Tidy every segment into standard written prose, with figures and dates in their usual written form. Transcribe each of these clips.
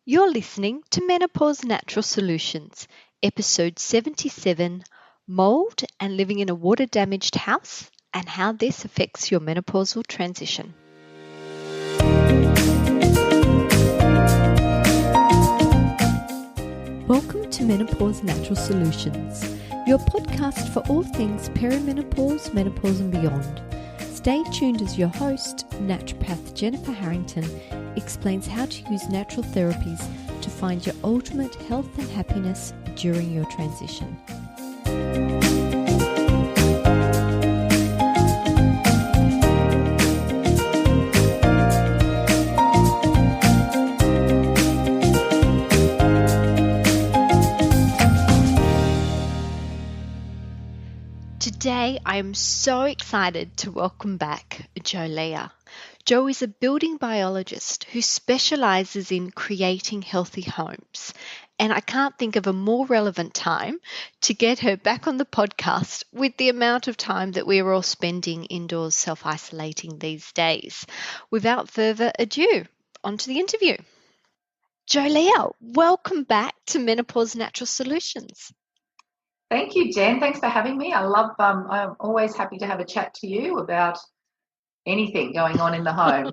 You're listening to Menopause Natural Solutions, episode 77, Mould and Living in a Water-Damaged House and How This Affects Your Menopausal Transition. Welcome to Menopause Natural Solutions, your podcast for all things perimenopause, menopause and beyond. Stay tuned as your host, naturopath Jennifer Harrington, explains how to use natural therapies to find your ultimate health and happiness during your transition. Today, I am so excited to welcome back Jo Leah. Jo is a building biologist who specialises in creating healthy homes, and I can't think of a more relevant time to get her back on the podcast with the amount of time that we are all spending indoors self-isolating these days. Without further ado, on to the interview. Jo Leah, welcome back to Menopause Natural Solutions. Thank you, Jen. Thanks for having me. I'm always happy to have a chat to you about anything going on in the home.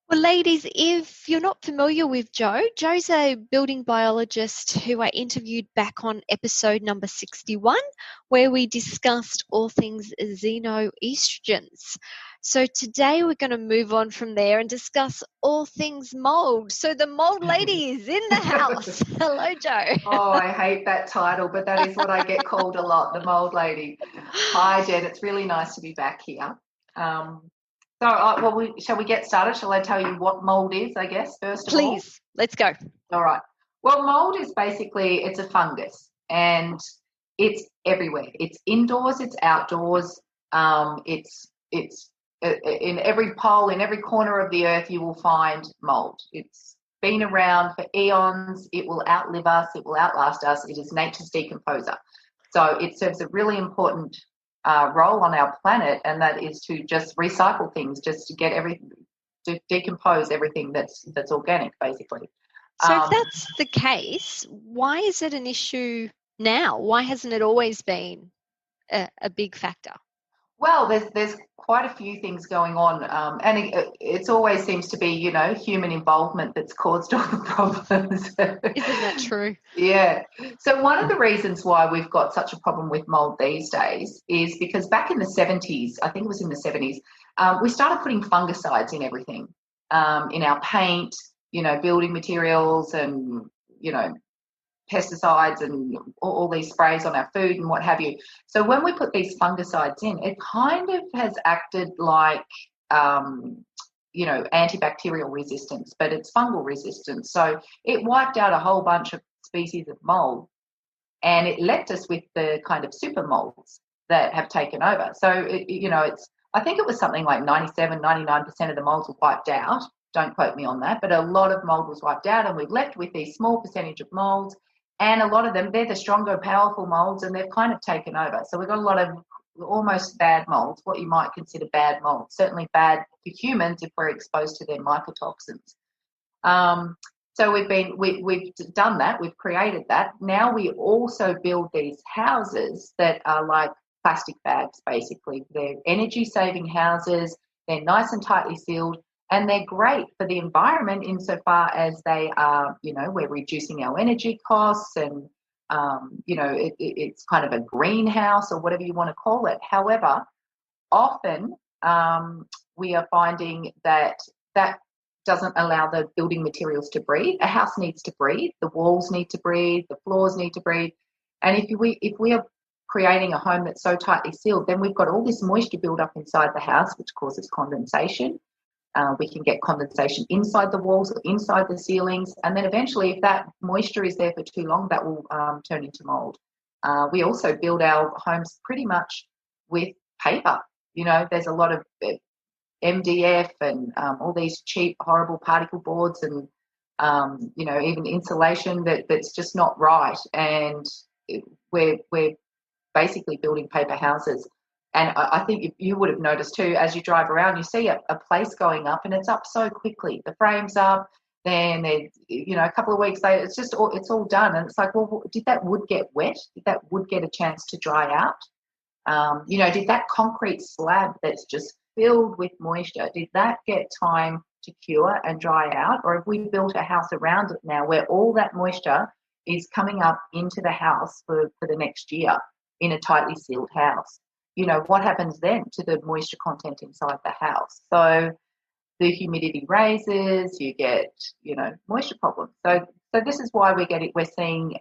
Well, ladies, if you're not familiar with Jo, Jo's a building biologist who I interviewed back on episode number 61, where we discussed all things xenoestrogens. So today we're going to move on from there and discuss all things mold. So the mold lady is in the house. Hello, Jo. Oh, I hate that title, but that is what I get called a lot, the mold lady. Hi, Jen. It's really nice to be back here. Shall we get started? Shall I tell you what mold is, I guess, first of all? Please, let's go. All right. Well, mold is basically, it's a fungus, and it's everywhere. It's indoors, it's outdoors, it's in every pole, in every corner of the earth, you will find mold. It's been around for eons. It will outlive us. It will outlast us. It is nature's decomposer. So it serves a really important role on our planet, and that is to just recycle things, just to get to decompose everything that's organic, basically. So if that's the case, why is it an issue now? Why hasn't it always been a big factor? Well, there's quite a few things going on, and it always seems to be, human involvement that's caused all the problems. Isn't that true? Yeah. So one of the reasons why we've got such a problem with mold these days is because back in the 70s, I think it was in the 70s, we started putting fungicides in everything, in our paint, building materials and, pesticides and all these sprays on our food and what have you. So when we put these fungicides in, it kind of has acted like, antibacterial resistance, but it's fungal resistance. So it wiped out a whole bunch of species of mold, and it left us with the kind of super molds that have taken over. So, I think it was something like 97, 99% of the molds were wiped out. Don't quote me on that, but a lot of mold was wiped out, and we've left with these small percentage of molds. And a lot of them, they're the stronger, powerful molds, and they've kind of taken over. So we've got a lot of almost bad molds, what you might consider bad molds, certainly bad for humans if we're exposed to their mycotoxins. So we've done that, we've created that. Now we also build these houses that are like plastic bags, basically. They're energy-saving houses, they're nice and tightly sealed, and they're great for the environment insofar as they are, we're reducing our energy costs and, it's kind of a greenhouse or whatever you want to call it. However, often we are finding that doesn't allow the building materials to breathe. A house needs to breathe. The walls need to breathe. The floors need to breathe. And if we are creating a home that's so tightly sealed, then we've got all this moisture build up inside the house, which causes condensation. We can get condensation inside the walls or inside the ceilings. And then eventually, if that moisture is there for too long, that will turn into mold. We also build our homes pretty much with paper. There's a lot of MDF and all these cheap, horrible particle boards and, even insulation that's just not right. And we're basically building paper houses. And I think you would have noticed too, as you drive around, you see a place going up and it's up so quickly. The frame's up, Then a couple of weeks later, it's all done, and it's like, well, did that wood get wet? Did that wood get a chance to dry out? Did that concrete slab that's just filled with moisture, did that get time to cure and dry out? Or have we built a house around it now where all that moisture is coming up into the house for the next year in a tightly sealed house? What happens then to the moisture content inside the house? So the humidity raises, you get, moisture problems. So this is why we're seeing,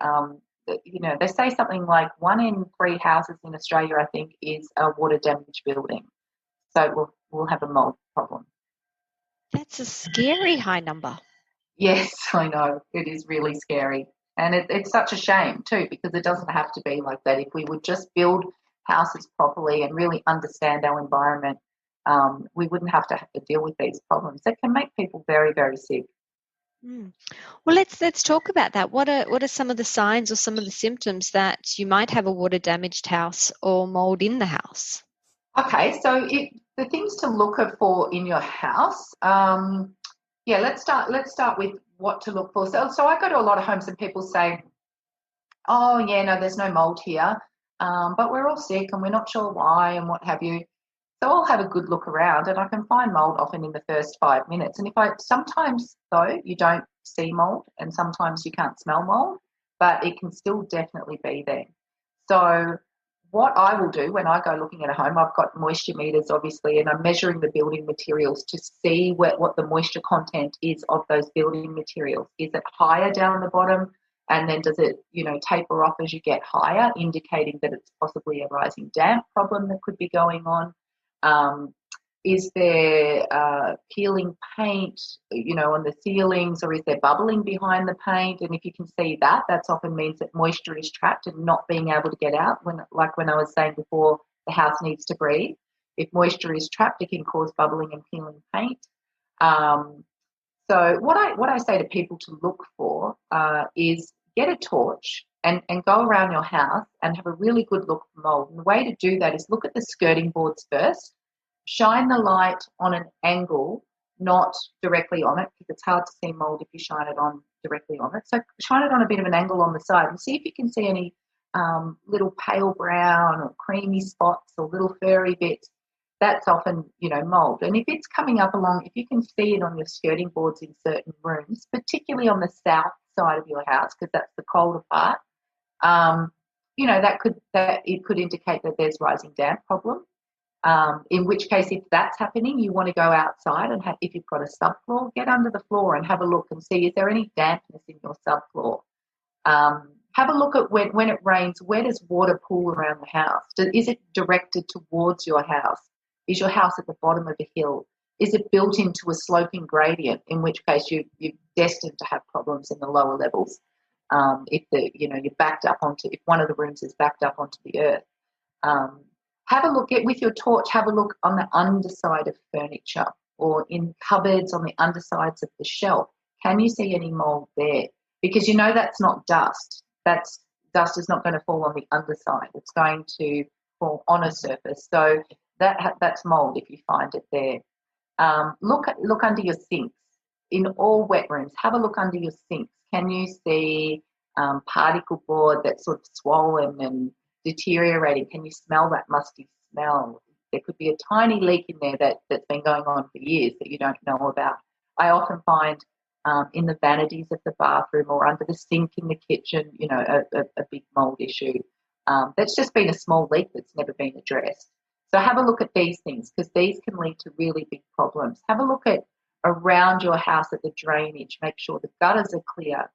they say something like 1 in 3 houses in Australia, I think, is a water damaged building. So we'll have a mold problem. That's a scary high number. Yes, I know. It is really scary. And it's such a shame too, because it doesn't have to be like that. If we would just build houses properly and really understand our environment, we wouldn't have to deal with these problems that can make people very, very sick. Well, let's talk about that. What are some of the signs or some of the symptoms that you might have a water damaged house or mold in the house? Okay, so the things to look for in your house. Let's start with what to look for. So I go to a lot of homes and people say, oh yeah, no, there's no mold here, but we're all sick and we're not sure why and what have you. So I'll have a good look around and I can find mold often in the first 5 minutes. And sometimes though you don't see mold and sometimes you can't smell mold, but it can still definitely be there. So what I will do when I go looking at a home, I've got moisture meters obviously, and I'm measuring the building materials to see what the moisture content is of those building materials. Is it higher down the bottom? And then does it, taper off as you get higher, indicating that it's possibly a rising damp problem that could be going on? Is there peeling paint, on the ceilings, or is there bubbling behind the paint? And if you can see that, that often means that moisture is trapped and not being able to get out. When I was saying before, the house needs to breathe. If moisture is trapped, it can cause bubbling and peeling paint. So what I say to people to look for is get a torch and go around your house and have a really good look for mold. And the way to do that is look at the skirting boards first. Shine the light on an angle, not directly on it, because it's hard to see mold if you shine it on directly on it. So shine it on a bit of an angle on the side and see if you can see any little pale brown or creamy spots or little furry bits. That's often, mold. And if it's coming up along, if you can see it on your skirting boards in certain rooms, particularly on the south side of your house, because that's the colder part, it could indicate that there's rising damp problem. In which case, if that's happening, you want to go outside and if you've got a subfloor, get under the floor and have a look and see, is there any dampness in your subfloor? Have a look at when it rains, where does water pool around the house? Is it directed towards your house? Is your house at the bottom of a hill? Is it built into a sloping gradient, in which case you're destined to have problems in the lower levels? If you're backed up if one of the rooms is backed up onto the earth. Have a look with your torch, have a look on the underside of furniture or in cupboards on the undersides of the shelf. Can you see any mold there? Because that's not dust. Dust is not going to fall on the underside. It's going to fall on a surface. So that's mold if you find it there. Look under your sinks. In all wet rooms, have a look under your sinks. Can you see particle board that's sort of swollen and deteriorating? Can you smell that musty smell? There could be a tiny leak in there that's been going on for years that you don't know about. I often find in the vanities of the bathroom or under the sink in the kitchen, a big mold issue. That's just been a small leak that's never been addressed. So have a look at these things, because these can lead to really big problems. Have a look at around your house at the drainage. Make sure the gutters are clear.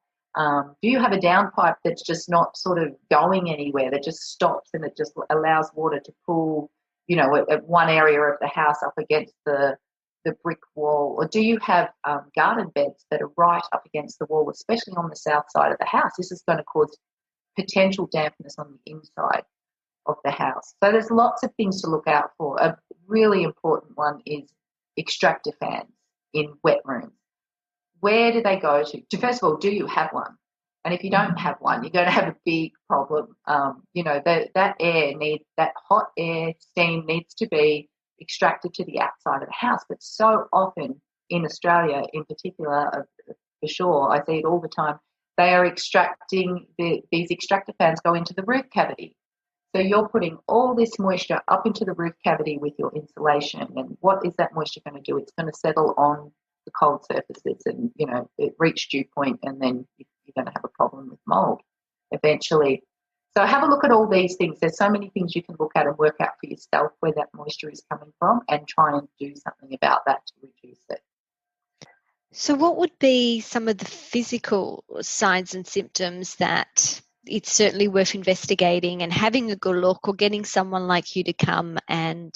Do you have a downpipe that's just not sort of going anywhere, that just stops and it just allows water to pool, at one area of the house up against the brick wall? Or do you have garden beds that are right up against the wall, especially on the south side of the house? This is going to cause potential dampness on the inside of the house. So there's lots of things to look out for. A really important one is extractor fans in wet rooms. Where do they go to? First of all, do you have one? And if you don't have one, you're going to have a big problem. That hot air, steam needs to be extracted to the outside of the house. But so often in Australia, in particular, for sure. I see it all the time. They are extracting, these extractor fans go into the roof cavity. So you're putting all this moisture up into the roof cavity with your insulation. And what is that moisture going to do? It's going to settle on the cold surfaces and, it reach dew point, and then you're going to have a problem with mold eventually. So have a look at all these things. There's so many things you can look at and work out for yourself where that moisture is coming from, and try and do something about that to reduce it. So what would be some of the physical signs and symptoms that it's certainly worth investigating and having a good look, or getting someone like you to come and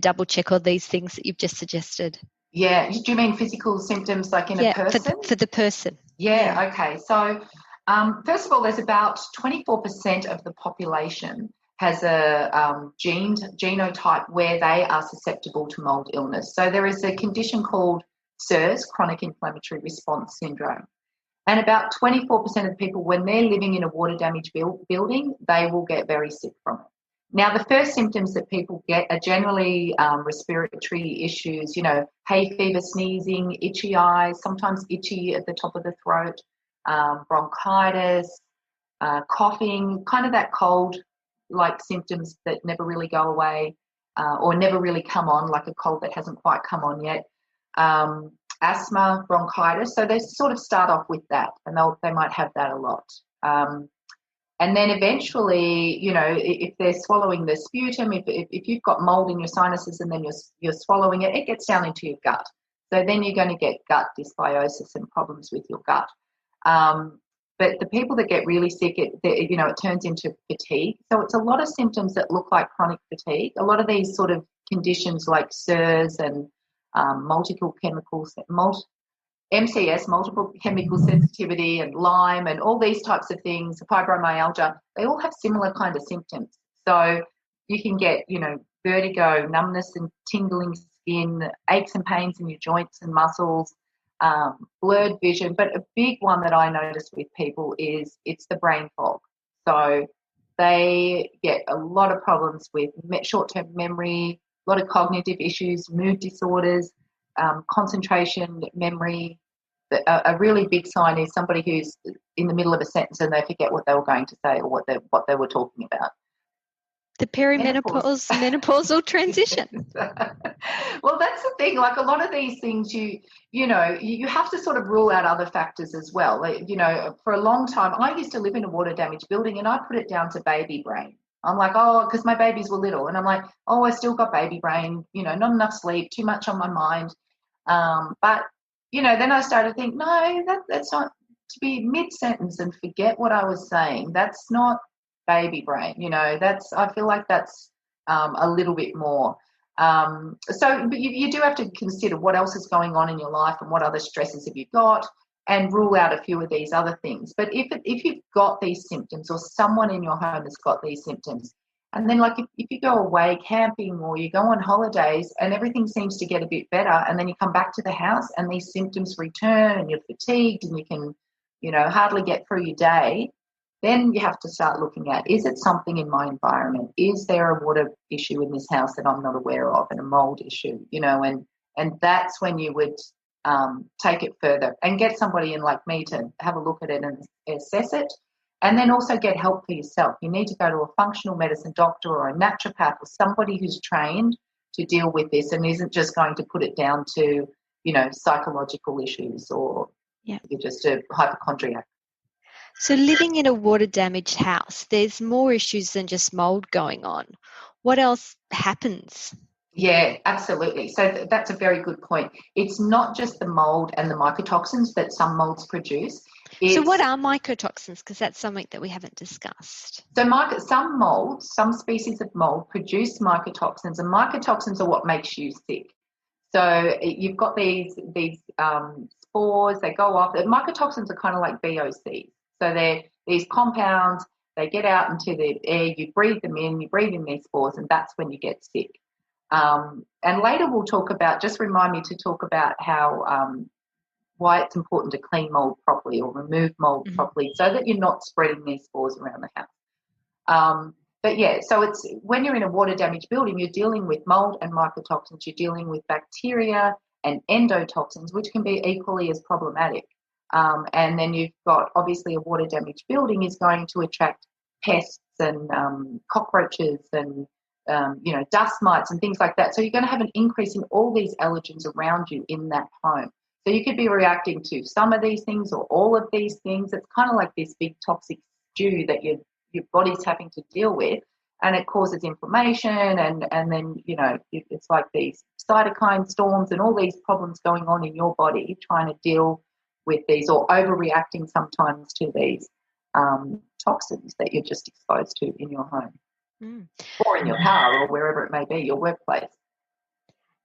double check all these things that you've just suggested? Yeah. Do you mean physical symptoms like in a person? For the person. Yeah. Okay. So first of all, there's about 24% of the population has a genotype where they are susceptible to mold illness. So there is a condition called CIRS, chronic inflammatory response syndrome. And about 24% of people, when they're living in a water damaged building, they will get very sick from it. Now, the first symptoms that people get are generally respiratory issues, hay fever, sneezing, itchy eyes, sometimes itchy at the top of the throat, bronchitis, coughing, kind of that cold-like symptoms that never really go away, or never really come on, like a cold that hasn't quite come on yet. Asthma, bronchitis. So they sort of start off with that, and they might have that a lot. And then eventually, if they're swallowing the sputum, if you've got mold in your sinuses and then you're swallowing it, it gets down into your gut. So then you're going to get gut dysbiosis and problems with your gut. But the people that get really sick, it turns into fatigue. So it's a lot of symptoms that look like chronic fatigue. A lot of these sort of conditions like CIRS and multiple chemical sensitivity, and Lyme, and all these types of things, fibromyalgia, they all have similar kind of symptoms. So you can get, vertigo, numbness and tingling skin, aches and pains in your joints and muscles, blurred vision. But a big one that I notice with people is it's the brain fog. So they get a lot of problems with short-term memory, a lot of cognitive issues, mood disorders, concentration, memory. A really big sign is somebody who's in the middle of a sentence and they forget what they were going to say or what they were talking about. The perimenopause, menopausal transition. Well, that's the thing. Like a lot of these things, you have to sort of rule out other factors as well. Like, for a long time, I used to live in a water damaged building, and I put it down to baby brain. I'm like, because my babies were little, and I'm like, I still got baby brain. Not enough sleep, too much on my mind. But then I started to think, no, that's not, to be mid-sentence and forget what I was saying. That's not baby brain. I feel like that's a little bit more. But you do have to consider what else is going on in your life and what other stresses have you got, and rule out a few of these other things. But if you've got these symptoms, or someone in your home has got these symptoms, and then like if you go away camping or you go on holidays and everything seems to get a bit better, and then you come back to the house and these symptoms return and you're fatigued and you can, hardly get through your day, then you have to start looking at, is it something in my environment? Is there a water issue in this house that I'm not aware of, and a mold issue, and that's when you would take it further and get somebody in like me to have a look at it and assess it. And then also get help for yourself. You need to go to a functional medicine doctor or a naturopath or somebody who's trained to deal with this and isn't just going to put it down to, psychological issues, or you're just a hypochondriac. So living in a water damaged house, there's more issues than just mold going on. What else happens? Yeah, absolutely. So that's a very good point. It's not just the mold and the mycotoxins that some molds produce. So what are mycotoxins? Because that's something that we haven't discussed. So some molds, some species of mold produce mycotoxins, and mycotoxins are what makes you sick. So you've got these spores, they go off. Mycotoxins are kind of like VOCs. So they're these compounds, they get out into the air, you breathe them in, you breathe in these spores, and that's when you get sick. And later we'll talk about, just remind me to talk about how why it's important to clean mold properly or remove mold properly, so that you're not spreading these spores around the house. But yeah, so it's when you're in a water damaged building, you're dealing with mold and mycotoxins, you're dealing with bacteria and endotoxins, which can be equally as problematic. And then you've got, obviously, a water damaged building is going to attract pests and cockroaches and dust mites and things like that. So you're going to have an increase in all these allergens around you in that home. So you could be reacting to some of these things or all of these things. It's kind of like this big toxic stew that your body's having to deal with, and it causes inflammation, and then it's like these cytokine storms and all these problems going on in your body trying to deal with these, or overreacting sometimes to these toxins that you're just exposed to in your home or in your car or wherever it may be, your workplace.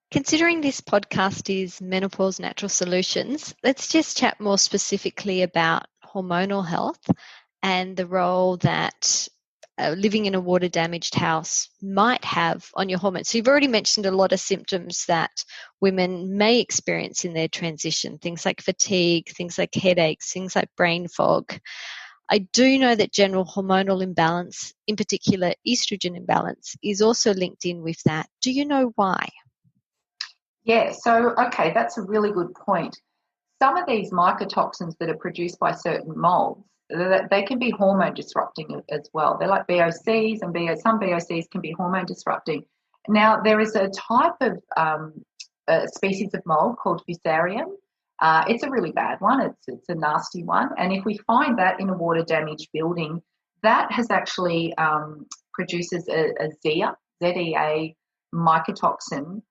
Considering this podcast is Menopause Natural Solutions, let's just chat more specifically about hormonal health and the role that living in a water damaged house might have on your hormones. So you've already mentioned a lot of symptoms that women may experience in their transition, things like fatigue, things like headaches, things like brain fog. I do know that general hormonal imbalance, in particular estrogen imbalance, is also linked in with that. Do you know why? Yeah, so, okay, that's a really good point. Some of these mycotoxins that are produced by certain molds, they can be hormone disrupting as well. They're like VOCs, and some VOCs can be hormone disrupting. Now, there is a type of species of mold called Fusarium. It's a really bad one. It's a nasty one. And if we find that in a water damaged building, that has actually produces a ZEA mycotoxin,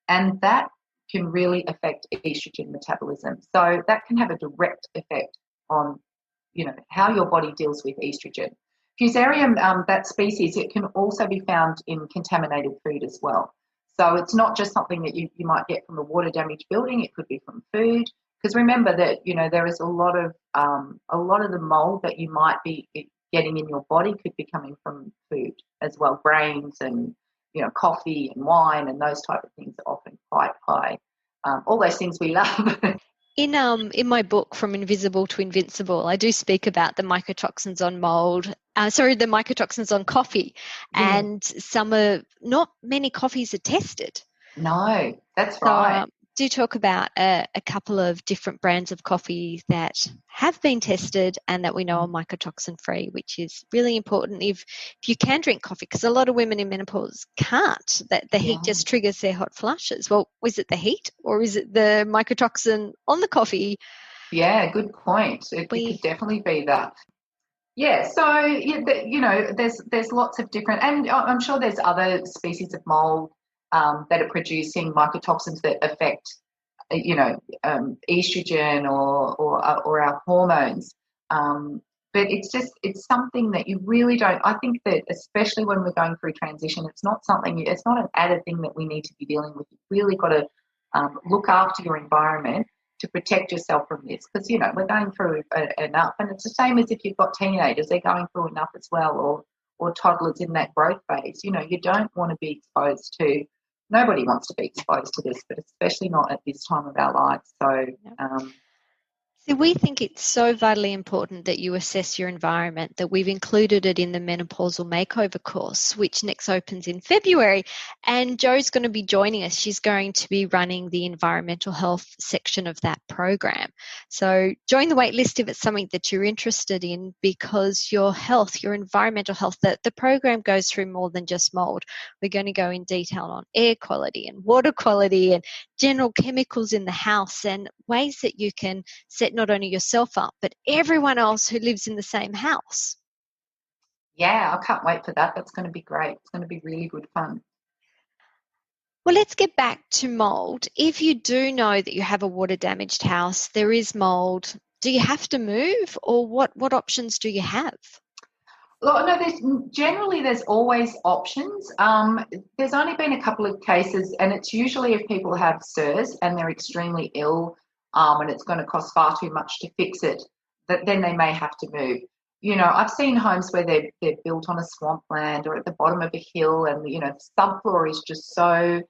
and that can really affect estrogen metabolism. So that can have a direct effect on, how your body deals with estrogen. Fusarium, that species, it can also be found in contaminated food as well. So it's not just something that you might get from a water damaged building. It could be from food. Because remember that, there is a lot of the mold that you might be getting in your body could be coming from food as well. Grains and, coffee and wine and those type of things are often quite high. All those things we love. In my book, From Invisible to Invincible, I do speak about the mycotoxins on mold. The mycotoxins on coffee, and not many coffees are tested. No, that's right. Do talk about a couple of different brands of coffee that have been tested and that we know are mycotoxin free, which is really important if you can drink coffee, because a lot of women in menopause can't. That the heat just triggers their hot flushes. Well, is it the heat or is it the mycotoxin on the coffee? Yeah, good point. It could definitely be that. Yeah, so there's lots of different, and I'm sure there's other species of mold that are producing mycotoxins that affect, estrogen or our hormones. But it's something that you really don't. I think that especially when we're going through transition, it's not an added thing that we need to be dealing with. You've really got to look after your environment to protect yourself from this, because we're going through enough, and it's the same as if you've got teenagers, they're going through enough as well, or toddlers in that growth phase. You don't want to be exposed to. Nobody wants to be exposed to this, but especially not at this time of our lives. So. So we think it's so vitally important that you assess your environment that we've included it in the Menopausal Makeover course, which next opens in February. And Jo's going to be joining us. She's going to be running the environmental health section of that program. So join the wait list if it's something that you're interested in, because your health, your environmental health, the program goes through more than just mold. We're going to go in detail on air quality and water quality and general chemicals in the house, and ways that you can set not only yourself up, but everyone else who lives in the same house. Yeah, I can't wait for that. That's going to be great. It's going to be really good fun. Well, let's get back to mold. If you do know that you have a water damaged house, there is mold, do you have to move, or what options do you have? Well, no, there's always options. There's only been a couple of cases, and it's usually if people have SIRS and they're extremely ill, and it's going to cost far too much to fix it, that then they may have to move. I've seen homes where they're built on a swampland or at the bottom of a hill, and the subfloor is just so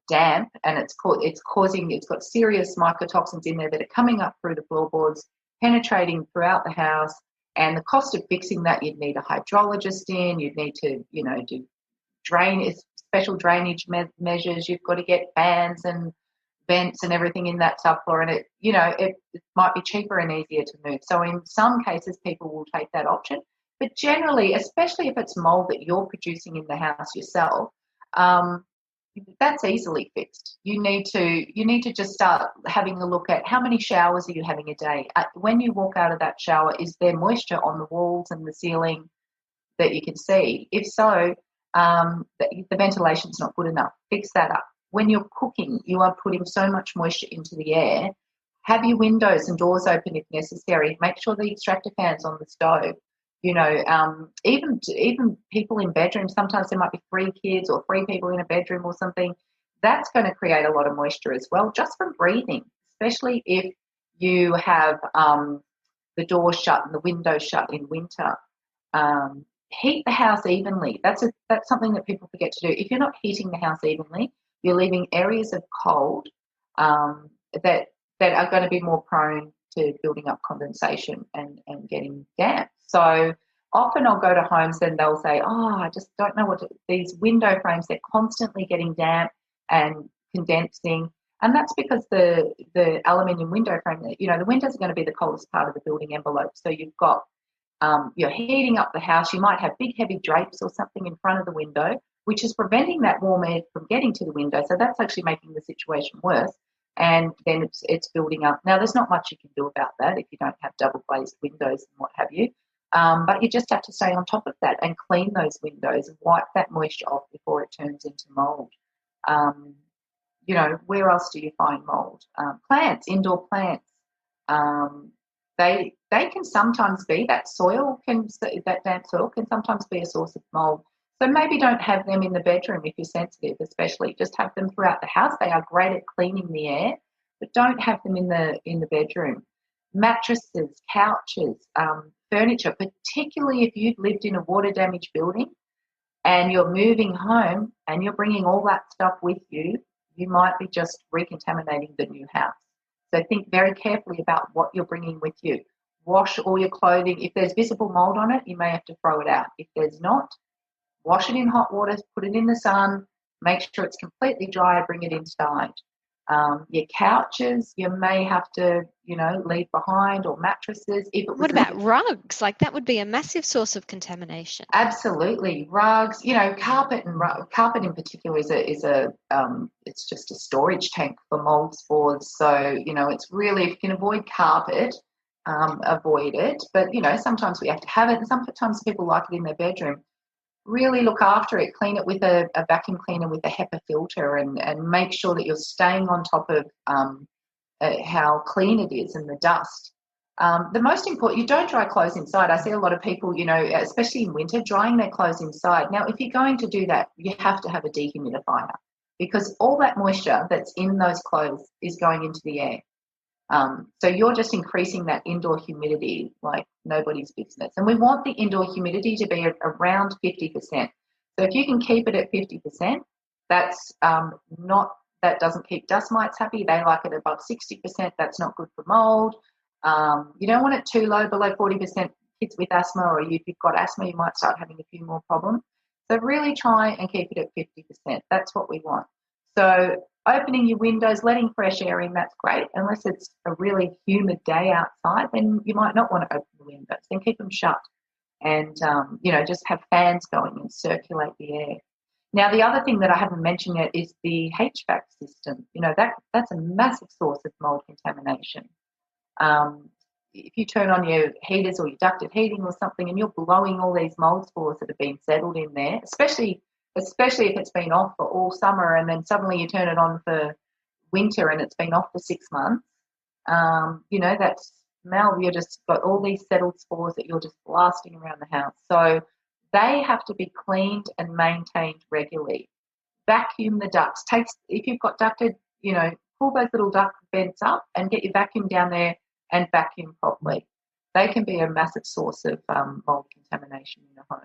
damp, and it's got serious mycotoxins in there that are coming up through the floorboards, penetrating throughout the house. And the cost of fixing that, you'd need a hydrologist in, you'd need to, do special drainage measures, you've got to get fans and, vents and everything in that subfloor, and it might be cheaper and easier to move. So in some cases, people will take that option. But generally, especially if it's mold that you're producing in the house yourself, that's easily fixed. You need to just start having a look at how many showers are you having a day. When you walk out of that shower, is there moisture on the walls and the ceiling that you can see? If so, the ventilation's not good enough. Fix that up. When you're cooking, you are putting so much moisture into the air. Have your windows and doors open if necessary. Make sure the extractor fan's on the stove. Even people in bedrooms, sometimes there might be 3 kids or 3 people in a bedroom or something. That's going to create a lot of moisture as well, just from breathing, especially if you have the door shut and the window shut in winter. Heat the house evenly. That's something that people forget to do. If you're not heating the house evenly, you're leaving areas of cold that are going to be more prone to building up condensation and getting damp. So often I'll go to homes and they'll say, I just don't know these window frames, they're constantly getting damp and condensing. And that's because the aluminium window frame, the windows are going to be the coldest part of the building envelope. So you've got, you're heating up the house. You might have big, heavy drapes or something in front of the window, which is preventing that warm air from getting to the window. So that's actually making the situation worse. And then it's building up. Now, there's not much you can do about that if you don't have double glazed windows and what have you. But you just have to stay on top of that and clean those windows and wipe that moisture off before it turns into mould. Where else do you find mould? Plants, indoor plants. They can sometimes be, that damp soil can sometimes be a source of mould. So maybe don't have them in the bedroom if you're sensitive, especially. Just have them throughout the house. They are great at cleaning the air, but don't have them in the bedroom. Mattresses, couches, furniture, particularly if you've lived in a water-damaged building and you're moving home and you're bringing all that stuff with you, you might be just recontaminating the new house. So think very carefully about what you're bringing with you. Wash all your clothing. If there's visible mold on it, you may have to throw it out. If there's not, wash it in hot water, put it in the sun, make sure it's completely dry, bring it inside. Your couches, you may have to, leave behind, or mattresses. What about rugs? Like, that would be a massive source of contamination. Absolutely. Rugs, carpet in particular is it's just a storage tank for mold spores. So, it's really, if you can avoid carpet, avoid it. But, sometimes we have to have it, and sometimes people like it in their bedroom. Really look after it, clean it with a vacuum cleaner with a HEPA filter, and make sure that you're staying on top of how clean it is and the dust. The most important, you don't dry clothes inside. I see a lot of people, especially in winter, drying their clothes inside. Now, if you're going to do that, you have to have a dehumidifier, because all that moisture that's in those clothes is going into the air. So you're just increasing that indoor humidity like nobody's business. And we want the indoor humidity to be around 50%. So if you can keep it at 50%, that doesn't keep dust mites happy. They like it above 60%. That's not good for mold. You don't want it too low, below 40%. Kids with asthma, or if you've got asthma, you might start having a few more problems. So really try and keep it at 50%. That's what we want. So opening your windows, letting fresh air in, that's great. Unless it's a really humid day outside, then you might not want to open the windows. Then keep them shut and, just have fans going and circulate the air. Now, the other thing that I haven't mentioned yet is the HVAC system. That's a massive source of mold contamination. If you turn on your heaters or your ducted heating or something and you're blowing all these mold spores that have been settled in there, especially if it's been off for all summer and then suddenly you turn it on for winter and it's been off for 6 months, that smell, you've just got all these settled spores that you're just blasting around the house. So they have to be cleaned and maintained regularly. Vacuum the ducts. If you've got ducted, pull those little duct vents up and get your vacuum down there and vacuum properly. They can be a massive source of mold contamination in the home.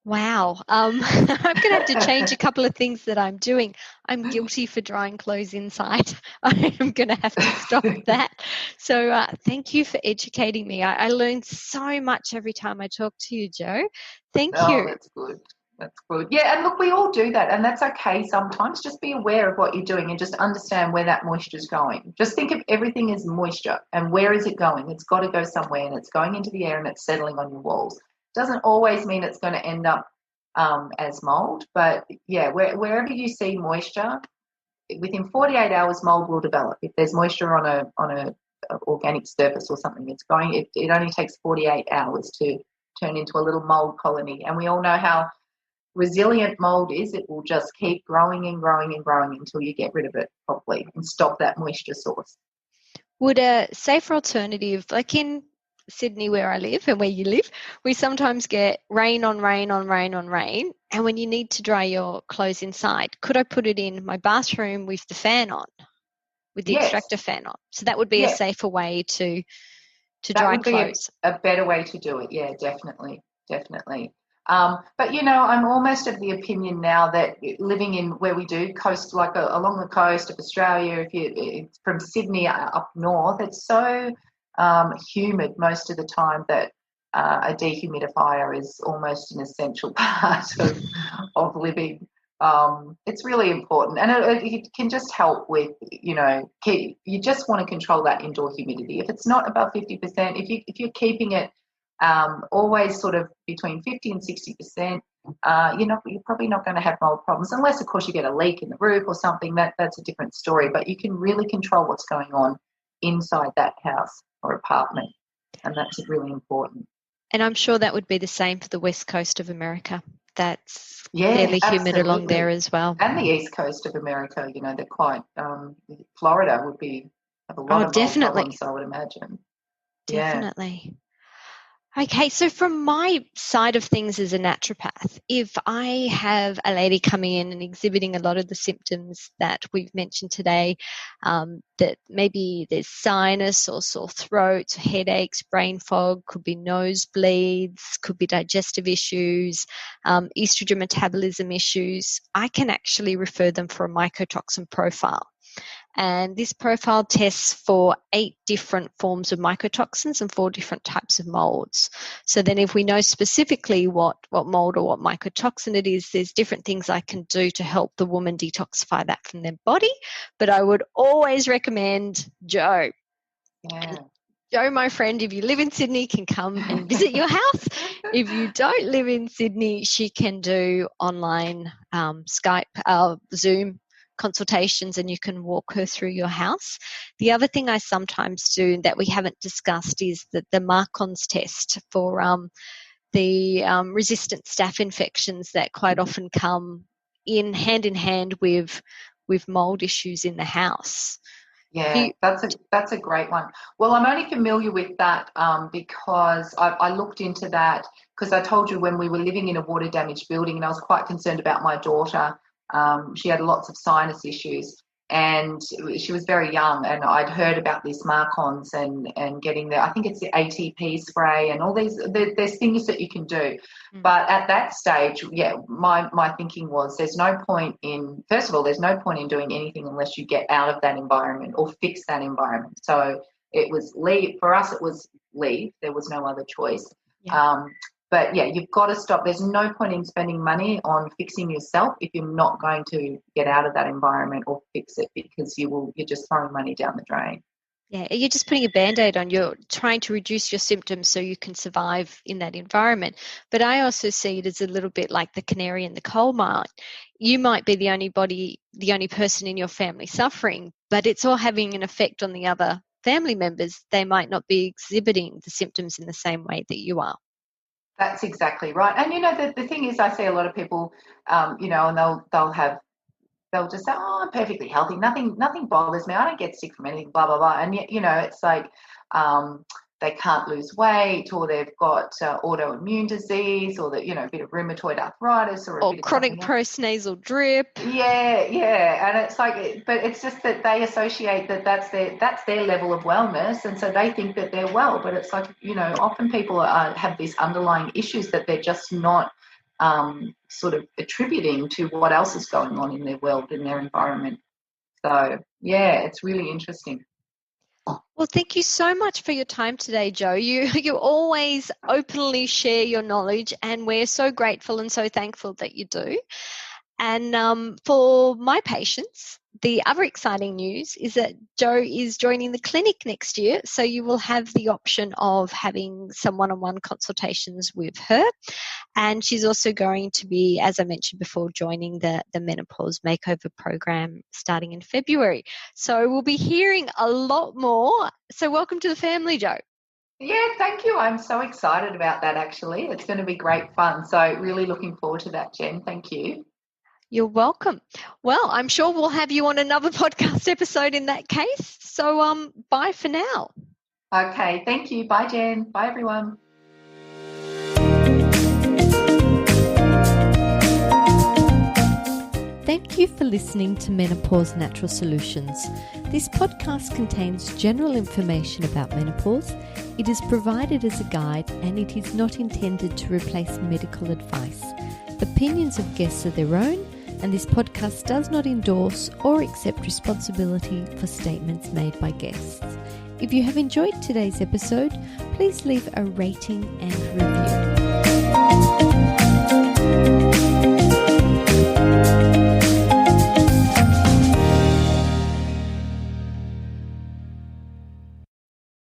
Wow. I'm going to have to change a couple of things that I'm doing. I'm guilty for drying clothes inside. I'm going to have to stop that. So thank you for educating me. I learn so much every time I talk to you, Jo. Thank you. That's good. That's good. Yeah, and look, we all do that, and that's okay sometimes. Just be aware of what you're doing and just understand where that moisture is going. Just think of everything as moisture, and where is it going? It's got to go somewhere, and it's going into the air and it's settling on your walls. Doesn't always mean it's going to end up as mold, but yeah, wherever you see moisture, within 48 hours, mold will develop. If there's moisture on a organic surface or something, it only takes 48 hours to turn into a little mold colony, and we all know how resilient mold is. It will just keep growing and growing and growing until you get rid of it properly and stop that moisture source. Would a safer alternative, like in Sydney where I live and where you live, we sometimes get rain on rain on rain on rain, and when you need to dry your clothes inside, could I put it in my bathroom with the fan on, with the Yes. extractor fan on? So that would be a safer way to that dry would be clothes. a better way to do it. Yeah, definitely. But I'm almost of the opinion now that living in where we do coast, like along the coast of Australia, it's from Sydney up north, it's so humid most of the time that a dehumidifier is almost an essential part of living. It's really important, and it can just help with, you just want to control that indoor humidity. If it's not above 50%, if you're keeping it always sort of between 50 and 60%, you're probably not going to have mold problems, unless of course you get a leak in the roof or something. That's a different story. But you can really control what's going on inside that house or apartment, and that's really important. And I'm sure that would be the same for the west coast of America. That's Yeah, fairly humid absolutely. along there as well. And the east coast of America, they're quite. Florida would have a lot of mold problems, I would imagine. Definitely. Yeah. Okay, so from my side of things as a naturopath, if I have a lady coming in and exhibiting a lot of the symptoms that we've mentioned today, that maybe there's sinus or sore throat, headaches, brain fog, could be nosebleeds, could be digestive issues, estrogen metabolism issues, I can actually refer them for a mycotoxin profile. And this profile tests for 8 different forms of mycotoxins and 4 different types of molds. So then if we know specifically what mold or what mycotoxin it is, there's different things I can do to help the woman detoxify that from their body. But I would always recommend Jo. Yeah. Jo, my friend, if you live in Sydney, can come and visit your house. If you don't live in Sydney, she can do online Skype, Zoom consultations, and you can walk her through your house. The other thing I sometimes do that we haven't discussed is the Marcon's test for the resistant staph infections that quite often come in hand with mold issues in the house. Yeah, that's a great one. Well, I'm only familiar with that because I looked into that, because I told you when we were living in a water damaged building, and I was quite concerned about my daughter. She had lots of sinus issues, and she was very young, and I'd heard about these Marcons and getting I think it's the ATP spray and all these, there's things that you can do. But at that stage, yeah, my thinking was there's no point in doing anything unless you get out of that environment or fix that environment. So it was leave. For us, it was leave. There was no other choice. Yeah. But yeah, you've got to stop. There's no point in spending money on fixing yourself if you're not going to get out of that environment or fix it, because you're just throwing money down the drain. Yeah, you're just putting a Band-Aid on. You're trying to reduce your symptoms so you can survive in that environment. But I also see it as a little bit like the canary in the coal mine. You might be the only person in your family suffering, but it's all having an effect on the other family members. They might not be exhibiting the symptoms in the same way that you are. That's exactly right. And the thing is, I see a lot of people, and they'll just say, "Oh, I'm perfectly healthy. Nothing bothers me. I don't get sick from anything." Blah blah blah. And yet, it's like they can't lose weight, or they've got autoimmune disease, or a bit of rheumatoid arthritis, or a bit of chronic postnasal drip. Yeah. And it's like, but it's just that they associate that's their level of wellness, and so they think that they're well. But it's like, often people have these underlying issues that they're just not sort of attributing to what else is going on in their world, in their environment. So yeah, it's really interesting. Well, thank you so much for your time today, Jo. You always openly share your knowledge, and we're so grateful and so thankful that you do. And for my patients, the other exciting news is that Jo is joining the clinic next year, so you will have the option of having some one-on-one consultations with her. And she's also going to be, as I mentioned before, joining the Menopause Makeover program starting in February. So we'll be hearing a lot more. So welcome to the family, Jo. Yeah, thank you. I'm so excited about that, actually. It's going to be great fun. So really looking forward to that, Jen. Thank you. You're welcome. Well, I'm sure we'll have you on another podcast episode in that case. So bye for now. Okay, thank you. Bye, Jen. Bye, everyone. Thank you for listening to Menopause Natural Solutions. This podcast contains general information about menopause. It is provided as a guide and it is not intended to replace medical advice. Opinions of guests are their own, and this podcast does not endorse or accept responsibility for statements made by guests. If you have enjoyed today's episode, please leave a rating and review.